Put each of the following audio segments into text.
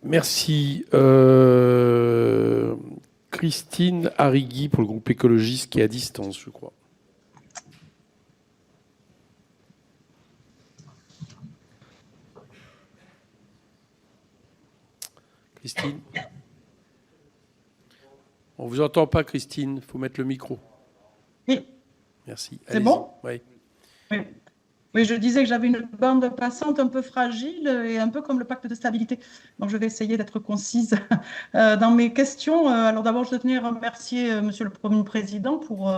Merci. Christine Arrigui pour le groupe écologiste qui est à distance, je crois. Christine? On ne vous entend pas, Christine. Il faut mettre le micro. Oui. Merci. C'est bon? Oui. Oui, je disais que j'avais une bande passante un peu fragile et un peu comme le pacte de stabilité. Donc, je vais essayer d'être concise dans mes questions. Alors, d'abord, je tenais à remercier Monsieur le Premier Président pour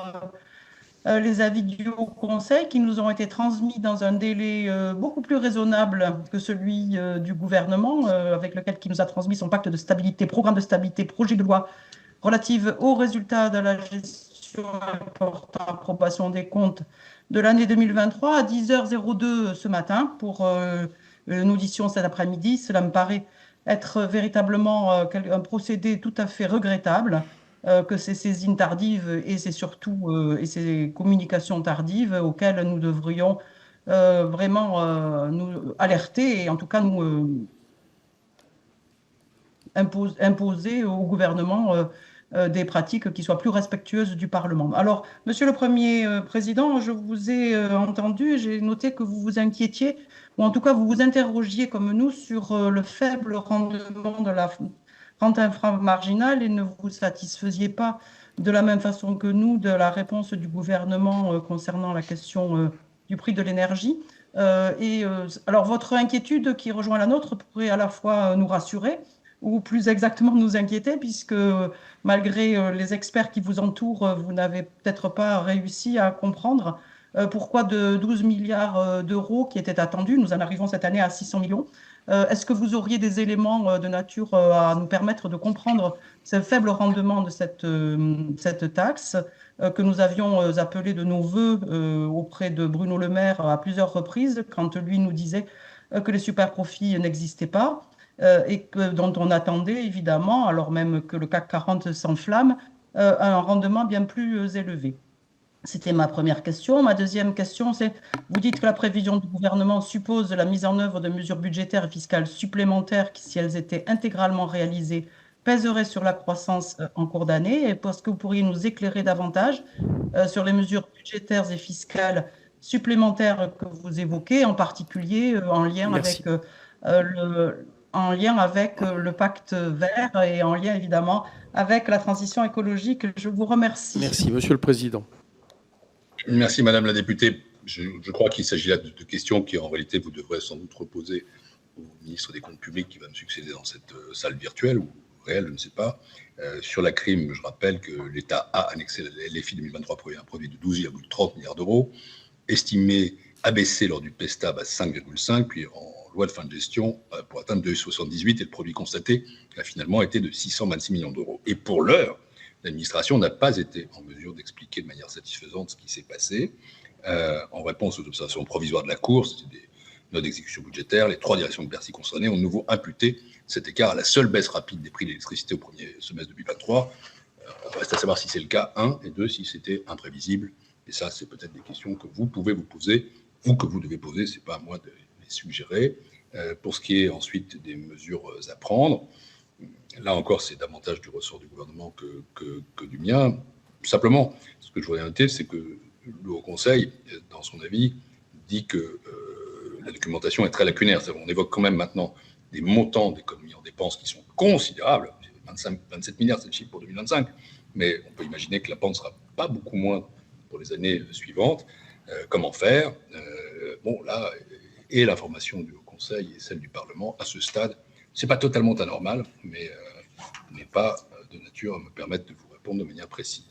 les avis du Haut Conseil qui nous ont été transmis dans un délai beaucoup plus raisonnable que celui du gouvernement, avec lequel il nous a transmis son pacte de stabilité, programme de stabilité, projet de loi relative aux résultats de la gestion portant approbation des comptes de l'année 2023 à 10h02 ce matin pour une audition cet après-midi. Cela me paraît être véritablement un procédé tout à fait regrettable, que ces saisines tardives et c'est surtout et ces communications tardives auxquelles nous devrions vraiment nous alerter et en tout cas nous imposer au gouvernement des pratiques qui soient plus respectueuses du Parlement. Alors, Monsieur le Premier Président, je vous ai entendu et j'ai noté que vous vous inquiétiez, ou en tout cas vous vous interrogiez comme nous sur le faible rendement de la rente inframarginale et ne vous satisfaisiez pas de la même façon que nous de la réponse du gouvernement concernant la question du prix de l'énergie. Alors, votre inquiétude qui rejoint la nôtre pourrait à la fois nous rassurer, ou plus exactement nous inquiéter, puisque malgré les experts qui vous entourent, vous n'avez peut-être pas réussi à comprendre pourquoi de 12 milliards d'euros qui étaient attendus, nous en arrivons cette année à 600 millions. Est-ce que vous auriez des éléments de nature à nous permettre de comprendre ce faible rendement de cette taxe que nous avions appelé de nos voeux auprès de Bruno Le Maire à plusieurs reprises, quand lui nous disait que les super-profits n'existaient pas et dont on attendait évidemment, alors même que le CAC 40 s'enflamme, un rendement bien plus élevé. C'était ma première question. Ma deuxième question, c'est, vous dites que la prévision du gouvernement suppose la mise en œuvre de mesures budgétaires et fiscales supplémentaires qui, si elles étaient intégralement réalisées, pèseraient sur la croissance en cours d'année. Et est-ce que vous pourriez nous éclairer davantage sur les mesures budgétaires et fiscales supplémentaires que vous évoquez, en particulier en lien avec le pacte vert et en lien évidemment avec la transition écologique. Je vous remercie. Merci, Monsieur le Président. Merci, Madame la députée. Je crois qu'il s'agit là de questions qui, en réalité, vous devrez sans doute reposer au ministre des Comptes publics qui va me succéder dans cette salle virtuelle ou réelle, je ne sais pas. Sur la CRIM, je rappelle que l'État a annexé la LFI 2023 pour un produit de 12,30 milliards d'euros, estimé abaissé lors du PESTAB à 5,5, puis en loi de fin de gestion pour atteindre 2,78, et le produit constaté a finalement été de 626 millions d'euros. Et pour l'heure, l'administration n'a pas été en mesure d'expliquer de manière satisfaisante ce qui s'est passé. En réponse aux observations provisoires de la Cour, c'était des notes d'exécution budgétaire, les trois directions de Bercy concernées ont de nouveau imputé cet écart à la seule baisse rapide des prix de l'électricité au premier semestre 2023. Reste à savoir si c'est le cas, 1, et 2, si c'était imprévisible. Et ça, c'est peut-être des questions que vous pouvez vous poser, ou que vous devez poser, ce n'est pas à moi de les suggérer. Pour ce qui est ensuite des mesures à prendre, là encore, c'est davantage du ressort du gouvernement que du mien. Simplement, ce que je voudrais noter, c'est que le Haut Conseil, dans son avis, dit que la documentation est très lacunaire. On évoque quand même maintenant des montants d'économies en dépenses qui sont considérables. 27 milliards, c'est le chiffre pour 2025. Mais on peut imaginer que la pente ne sera pas beaucoup moins pour les années suivantes. Comment faire Bon, là, et l'information du Haut Conseil et celle du Parlement, à ce stade, ce n'est pas totalement anormal, mais n'est pas de nature à me permettre de vous répondre de manière précise.